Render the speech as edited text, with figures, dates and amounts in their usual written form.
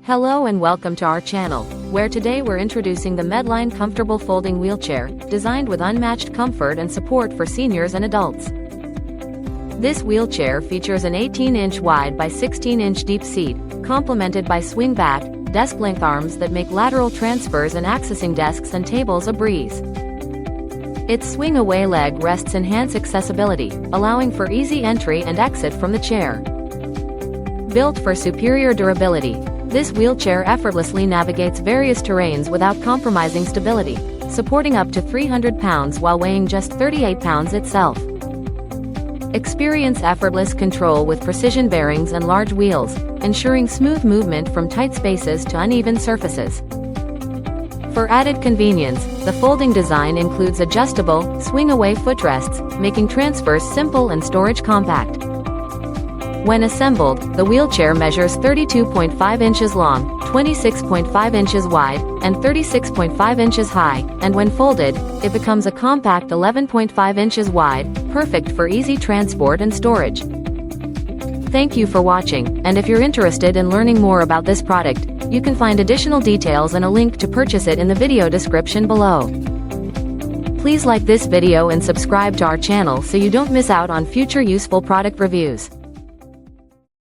Hello and welcome to our channel, where today we're introducing the Medline Comfortable Folding Wheelchair, designed with unmatched comfort and support for seniors and adults. This wheelchair features an 18-inch wide by 16-inch deep seat, complemented by swing back, desk-length arms that make lateral transfers and accessing desks and tables a breeze. Its swing-away leg rests enhance accessibility, allowing for easy entry and exit from the chair. Built for superior durability, this wheelchair effortlessly navigates various terrains without compromising stability, supporting up to 300 pounds while weighing just 38 pounds itself. Experience effortless control with precision bearings and large wheels, ensuring smooth movement from tight spaces to uneven surfaces. For added convenience, the folding design includes adjustable, swing-away footrests, making transfers simple and storage compact. When assembled, the wheelchair measures 32.5 inches long, 26.5 inches wide, and 36.5 inches high, and when folded, it becomes a compact 11.5 inches wide, perfect for easy transport and storage. Thank you for watching, and if you're interested in learning more about this product, you can find additional details and a link to purchase it in the video description below. Please like this video and subscribe to our channel so you don't miss out on future useful product reviews.